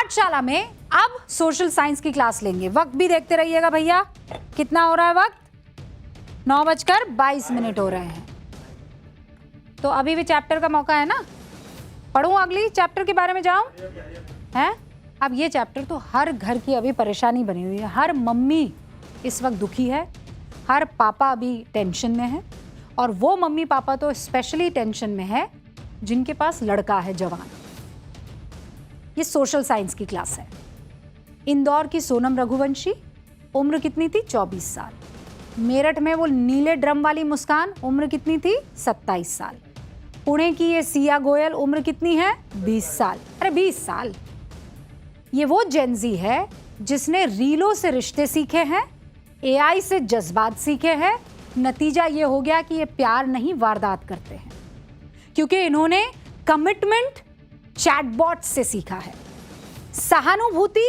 पाठशाला में अब सोशल साइंस की क्लास लेंगे। वक्त भी देखते रहिएगा भैया, कितना हो रहा है वक्त? 9:22 हो रहे हैं। तो अभी भी चैप्टर का मौका है ना? पढ़ूं अगली चैप्टर के बारे में जाऊं? हैं? अब ये चैप्टर तो हर घर की अभी परेशानी बनी हुई है। हर मम्मी इस वक्त दुखी है, हर पापा अभी टेंशन में है, और वो मम्मी पापा तो स्पेशली टेंशन में है जिनके पास लड़का है जवान। ये सोशल साइंस की क्लास है। इंदौर की सोनम रघुवंशी, उम्र कितनी थी? 24 साल। मेरठ में वो नीले ड्रम वाली मुस्कान, उम्र कितनी थी? 27 साल। पुणे की ये सिया गोयल, उम्र कितनी है? 20 साल। अरे 20 साल! ये वो जेनजी है जिसने रीलों से रिश्ते सीखे हैं, एआई से जज्बात सीखे हैं। नतीजा ये हो गया कि ये प्यार नहीं वारदात करते हैं, क्योंकि इन्होंने कमिटमेंट चैटबॉट से सीखा है। सहानुभूति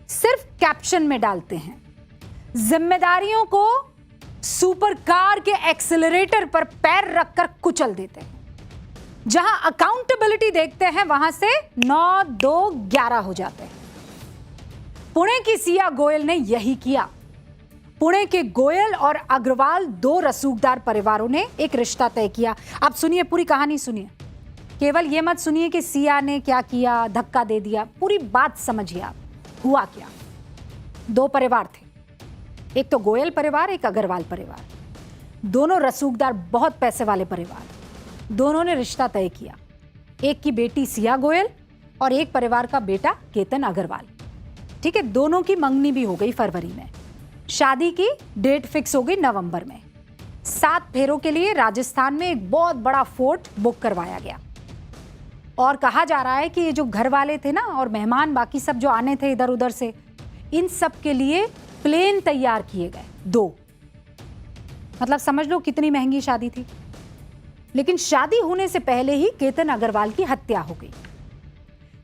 सिर्फ कैप्शन में डालते हैं, जिम्मेदारियों को सुपर कार के एक्सेलरेटर पर पैर रखकर कुचल देते हैं। जहां अकाउंटेबिलिटी देखते हैं वहां से 9, 2, 11 हो जाते हैं। पुणे की सिया गोयल ने यही किया। पुणे के गोयल और अग्रवाल, 2 रसूखदार परिवारों ने एक रिश्ता तय किया। अब सुनिए, पूरी कहानी सुनिए। केवल ये मत सुनिए कि सिया ने क्या किया, धक्का दे दिया। पूरी बात समझिए आप, हुआ क्या। 2 परिवार थे, एक तो गोयल परिवार, एक अग्रवाल परिवार। दोनों रसूखदार, बहुत पैसे वाले परिवार। दोनों ने रिश्ता तय किया। एक की बेटी सिया गोयल और एक परिवार का बेटा केतन अग्रवाल। ठीक है, दोनों की मंगनी भी हो गई फरवरी में। शादी की डेट फिक्स हो गई नवंबर में। 7 फेरों के लिए राजस्थान में एक बहुत बड़ा फोर्ट बुक करवाया गया। और कहा जा रहा है कि ये जो घर वाले थे ना, और मेहमान बाकी सब जो आने थे इधर उधर से, इन सब के लिए प्लेन तैयार किए गए 2। मतलब समझ लो कितनी महंगी शादी थी। लेकिन शादी होने से पहले ही केतन अग्रवाल की हत्या हो गई।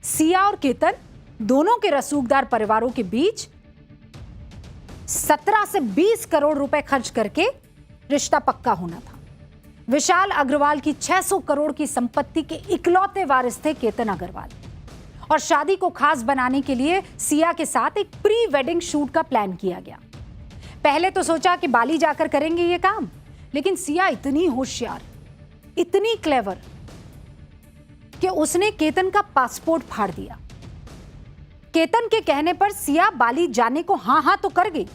सिया और केतन दोनों के रसूखदार परिवारों के बीच 17 से 20 करोड़ रुपए खर्च करके रिश्ता पक्का होना था। विशाल अग्रवाल की 600 करोड़ की संपत्ति के इकलौते वारिस थे केतन अग्रवाल। और शादी को खास बनाने के लिए सिया के साथ एक प्री वेडिंग शूट का प्लान किया गया। पहले तो सोचा कि बाली जाकर करेंगे ये काम, लेकिन सिया इतनी होशियार, इतनी क्लेवर कि उसने केतन का पासपोर्ट फाड़ दिया। केतन के कहने पर सिया बाली जाने को हाँ तो कर गई,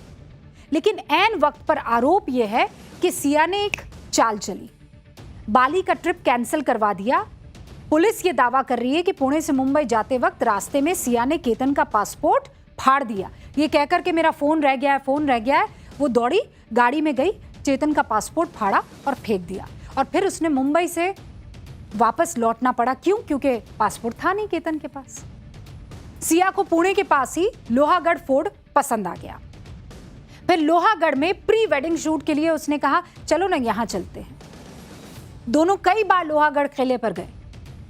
लेकिन ऐन वक्त पर आरोप यह है कि सिया ने एक चाल चली, बाली का ट्रिप कैंसिल करवा दिया। पुलिस ये दावा कर रही है कि पुणे से मुंबई जाते वक्त रास्ते में सिया ने केतन का पासपोर्ट फाड़ दिया। ये कहकर के मेरा फोन रह गया है, वो दौड़ी, गाड़ी में गई, चेतन का पासपोर्ट फाड़ा और फेंक दिया। और फिर उसने मुंबई से वापस लौटना पड़ा। क्यों? क्योंकि पासपोर्ट था नहीं केतन के पास। सिया को पुणे के पास ही लोहागढ़ फोर्ट पसंद आ गया। फिर लोहागढ़ में प्री वेडिंग शूट के लिए उसने कहा, चलो ना यहां चलते हैं। दोनों कई बार लोहागढ़ किले पर गए,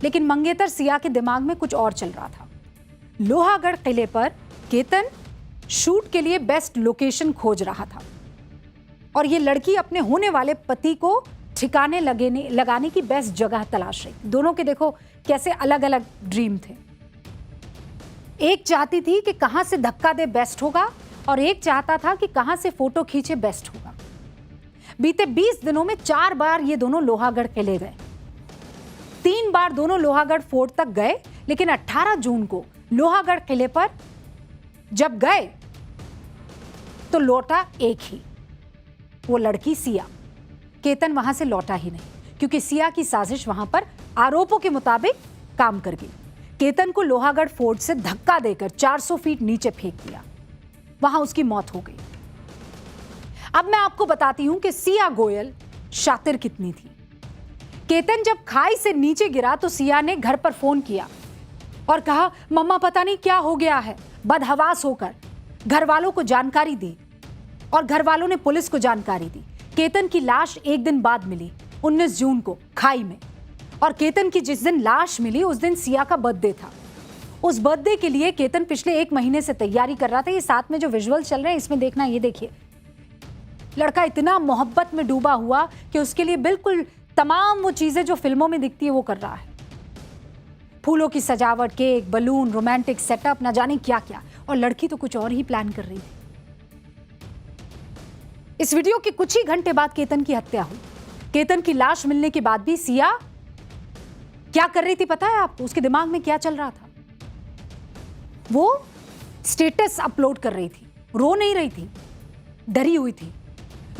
लेकिन मंगेतर सिया के दिमाग में कुछ और चल रहा था। लोहागढ़ किले पर केतन शूट के लिए बेस्ट लोकेशन खोज रहा था, और ये लड़की अपने होने वाले पति को ठिकाने लगाने की बेस्ट जगह तलाश रही। दोनों के देखो कैसे अलग अलग ड्रीम थे। एक चाहती थी कि कहां से धक्का दे बेस्ट होगा, और एक चाहता था कि कहां से फोटो खींचे बेस्ट होगा। बीते 20 दिनों में 4 बार ये दोनों लोहागढ़ किले गए। 3 बार दोनों लोहागढ़ फोर्ट तक गए, लेकिन 18 जून को लोहागढ़ किले पर जब गए तो लौटा एक ही, वो लड़की सिया। केतन वहां से लौटा ही नहीं, क्योंकि सिया की साजिश वहां पर आरोपों के मुताबिक काम कर गई। केतन को लोहागढ़ फोर्ट से धक्का देकर 400 फीट नीचे फेंक दिया। वहां उसकी मौत हो गई। अब मैं आपको बताती हूं कि सिया गोयल शातिर कितनी थी। केतन जब खाई से नीचे गिरा तो सिया ने घर पर फोन किया और कहा, मम्मा पता नहीं क्या हो गया है। बदहवास होकर घर वालों को जानकारी दी, और घर वालों ने पुलिस को जानकारी दी। केतन की लाश एक दिन बाद मिली, 19 जून को खाई में। और केतन की जिस दिन लाश मिली उस दिन सिया का बर्थडे था। उस बर्थडे के लिए केतन पिछले 1 महीने से तैयारी कर रहा था। ये साथ में जो विजुअल चल रहे हैं इसमें देखना, ये देखिए, लड़का इतना मोहब्बत में डूबा हुआ कि उसके लिए बिल्कुल तमाम वो चीजें जो फिल्मों में दिखती है वो कर रहा है। फूलों की सजावट, केक, बलून, रोमांटिक सेटअप, न जाने क्या क्या। और लड़की तो कुछ और ही प्लान कर रही थी। इस वीडियो के कुछ ही घंटे बाद केतन की हत्या हुई। केतन की लाश मिलने के बाद भी सिया क्या कर रही थी पता है आपको? उसके दिमाग में क्या चल रहा था? वो स्टेटस अपलोड कर रही थी, रो नहीं रही थी, डरी हुई थी।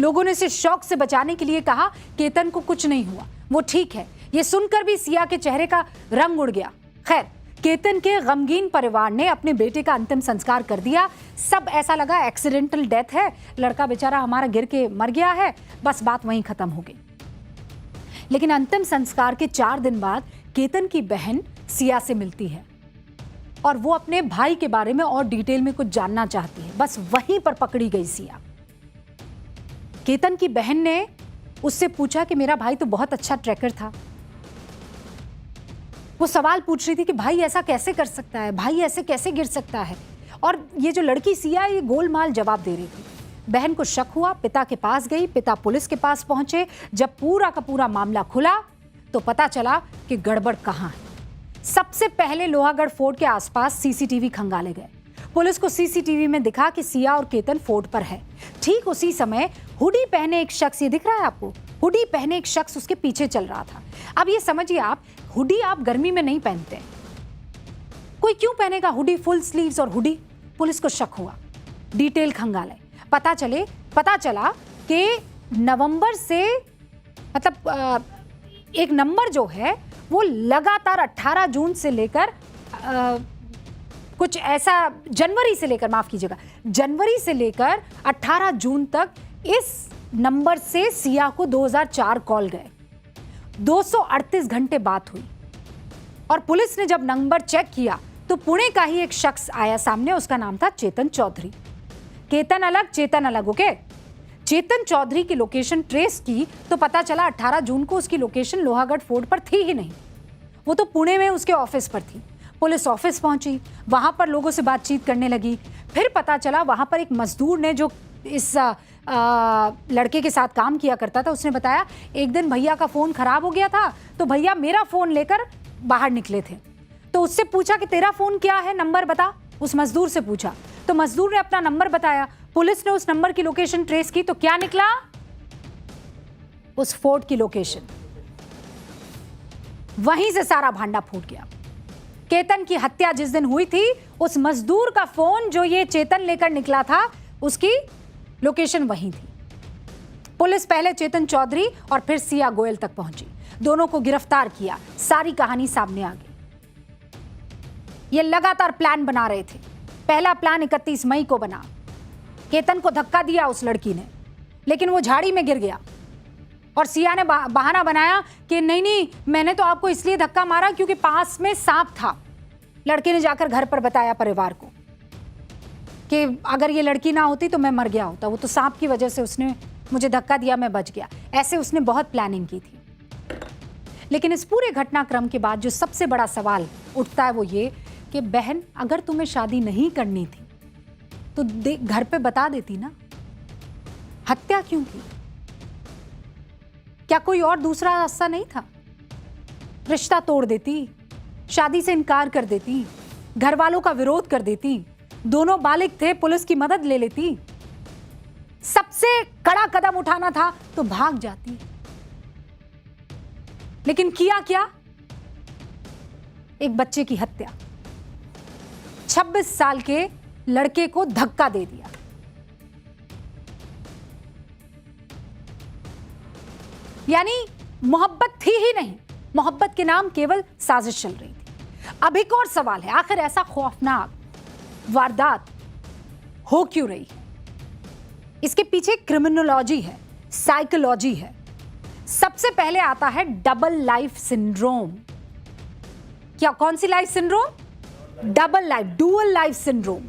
लोगों ने इसे शौक से बचाने के लिए कहा केतन को कुछ नहीं हुआ, वो ठीक है। ये सुनकर भी सिया के चेहरे का रंग उड़ गया। खैर, केतन के गमगीन परिवार ने अपने बेटे का अंतिम संस्कार कर दिया। सब ऐसा लगा एक्सीडेंटल डेथ है, लड़का बेचारा हमारा गिर के मर गया है, बस बात वहीं खत्म हो गई। लेकिन अंतिम संस्कार के 4 दिन बाद केतन की बहन सिया से मिलती है और वो अपने भाई के बारे में और डिटेल में कुछ जानना चाहती है। बस वहीं पर पकड़ी गई सिया। केतन की बहन ने उससे पूछा कि मेरा भाई तो बहुत अच्छा ट्रैकर था। वो सवाल पूछ रही थी कि भाई ऐसा कैसे कर सकता है, भाई ऐसे कैसे गिर सकता है। और ये जो लड़की सिया ये गोलमाल जवाब दे रही थी। बहन को शक हुआ, पिता के पास गई, पिता पुलिस के पास पहुंचे। जब पूरा का पूरा मामला खुला तो पता चला कि गड़बड़ कहां है। सबसे पहले लोहागढ़ फोर्ट के आसपास सीसीटीवी खंगाले गए। पुलिस को सीसीटीवी में दिखा कि सिया और केतन फोर्ट पर है। ठीक उसी समय हुडी पहने एक शख्स, ये दिख रहा है आपको, हुडी पहने एक शख्स उसके पीछे चल रहा था। अब ये समझिए आप, हुडी आप गर्मी में नहीं पहनते, कोई क्यों पहनेगा हुडी, फुल स्लीव्स और हुडी? पुलिस को शक हुआ, डिटेल खंगाले, पता चला कि नवंबर से मतलब एक नंबर जो है वो लगातार 18 जून से लेकर कुछ ऐसा जनवरी से लेकर, माफ कीजिएगा, जनवरी से लेकर 18 जून तक इस नंबर से सिया को 2004 कॉल गए। 238 घंटे बात हुई और पुलिस ने जब नंबर चेक किया तो पुणे का ही एक शख्स आया सामने। उसका नाम था चेतन चौधरी। केतन अलग, चेतन अलग, ओके। चेतन चौधरी की लोकेशन ट्रेस की तो पता चला 18 जून को उसकी लोकेशन लोहागढ़ फोर्ट पर थी ही नहीं, वो तो पुणे में उसके ऑफिस पर थी। पुलिस ऑफिस पहुंची, वहां पर लोगों से बातचीत करने लगी। फिर पता चला वहां पर एक मजदूर ने जो इस लड़के के साथ काम किया करता था, उसने बताया एक दिन भैया का फोन खराब हो गया था तो भैया मेरा फोन लेकर बाहर निकले थे। तो उससे पूछा कि तेरा फोन क्या है, नंबर बता। उस मजदूर से पूछा तो मजदूर ने अपना नंबर बताया। पुलिस ने उस नंबर की लोकेशन ट्रेस की तो क्या निकला? उस फोर्ट की लोकेशन। वहीं से सारा भांडा फूट गया। केतन की हत्या जिस दिन हुई थी, उस मजदूर का फोन जो ये चेतन लेकर निकला था, उसकी लोकेशन वहीं थी। पुलिस पहले चेतन चौधरी और फिर सिया गोयल तक पहुंची, दोनों को गिरफ्तार किया। सारी कहानी सामने आ गई। ये लगातार प्लान बना रहे थे। पहला प्लान 31 मई को बना। केतन को धक्का दिया उस लड़की ने, लेकिन वो झाड़ी में गिर गया और सिया ने बहाना बनाया कि नहीं, मैंने तो आपको इसलिए धक्का मारा क्योंकि पास में सांप था। लड़के ने जाकर घर पर बताया परिवार को कि अगर ये लड़की ना होती तो मैं मर गया होता, वो तो सांप की वजह से उसने मुझे धक्का दिया, मैं बच गया। ऐसे उसने बहुत प्लानिंग की थी। लेकिन इस पूरे घटनाक्रम के बाद जो सबसे बड़ा सवाल उठता है वो ये कि बहन, अगर तुम्हें शादी नहीं करनी थी तो घर पे बता देती ना, हत्या क्यों की? क्या कोई और दूसरा रास्ता नहीं था? रिश्ता तोड़ देती, शादी से इनकार कर देती, घर वालों का विरोध कर देती, दोनों बालिग थे, पुलिस की मदद ले लेती, सबसे कड़ा कदम उठाना था तो भाग जाती। लेकिन किया क्या? एक बच्चे की हत्या, 26 साल के लड़के को धक्का दे दिया। यानी मोहब्बत थी ही नहीं, मोहब्बत के नाम केवल साजिश चल रही थी। अब एक और सवाल है, आखिर ऐसा खौफनाक वारदात हो क्यों रही है? इसके पीछे क्रिमिनोलॉजी है, साइकोलॉजी है। सबसे पहले आता है डबल लाइफ सिंड्रोम। क्या, कौन सी life syndrome? Double life, dual life syndrome.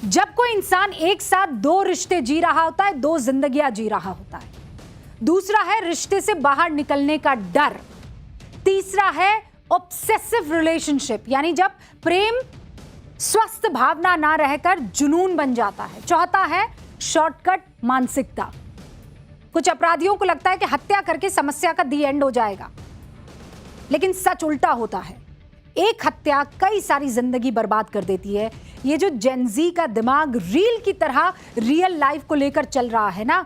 जब कोई इंसान एक साथ 2 रिश्ते जी रहा होता है, 2 जिंदगियां जी रहा होता है। दूसरा है रिश्ते से बाहर निकलने का डर। तीसरा है ऑब्सेसिव रिलेशनशिप, यानी जब प्रेम स्वस्थ भावना ना रहकर जुनून बन जाता है। चौथा है शॉर्टकट मानसिकता। कुछ अपराधियों को लगता है कि हत्या करके समस्या का दी एंड हो जाएगा, लेकिन सच उल्टा होता है। एक हत्या कई सारी जिंदगी बर्बाद कर देती है। ये जो जेनजी का दिमाग रील की तरह रियल लाइफ को लेकर चल रहा है ना,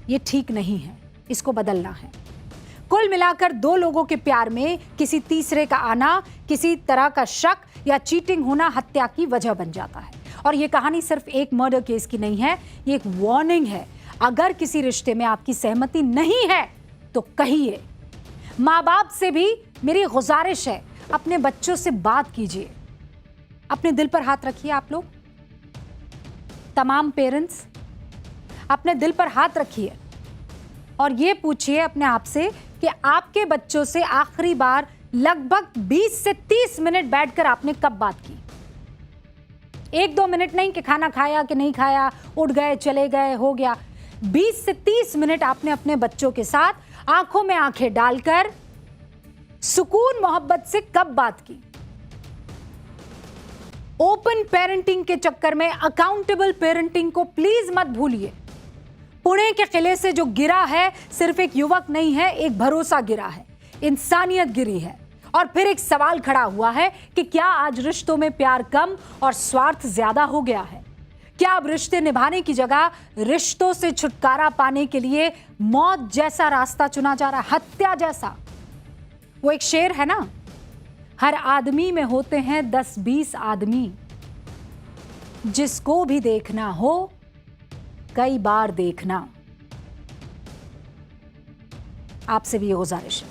ये ठीक नहीं है, इसको बदलना है। कुल मिलाकर दो लोगों के प्यार में किसी तीसरे का आना, किसी तरह का शक या चीटिंग होना हत्या की वजह बन जाता है। और ये कहानी सिर्फ एक मर्डर केस की नहीं है, ये एक वार्निंग है। अगर किसी रिश्ते में आपकी सहमति नहीं है तो कहिए। माँ बाप से भी मेरी गुजारिश है, अपने बच्चों से बात कीजिए। अपने दिल पर हाथ रखिए। आप लोग तमाम पेरेंट्स अपने दिल पर हाथ रखिए और ये पूछिए अपने आप से कि आपके बच्चों से आखिरी बार लगभग 20 से 30 मिनट बैठकर आपने कब बात की। 1-2 मिनट नहीं कि खाना खाया कि नहीं खाया, उठ गए चले गए, हो गया। 20 से 30 मिनट आपने अपने बच्चों के साथ आंखों में आंखें डालकर सुकून मोहब्बत से कब बात की। ओपन पेरेंटिंग के चक्कर में अकाउंटेबल पेरेंटिंग को प्लीज मत भूलिए। पुणे के किले से जो गिरा है सिर्फ एक युवक नहीं है, एक भरोसा गिरा है, इंसानियत गिरी है। और फिर एक सवाल खड़ा हुआ है कि क्या आज रिश्तों में प्यार कम और स्वार्थ ज्यादा हो गया है? क्या अब रिश्ते निभाने की जगह रिश्तों से छुटकारा पाने के लिए मौत जैसा रास्ता चुना जा रहा है, हत्या जैसा? वो एक शेर है ना, हर आदमी में होते हैं 10-20 आदमी, जिसको भी देखना हो कई बार देखना। आपसे भी ये गुजारिश है।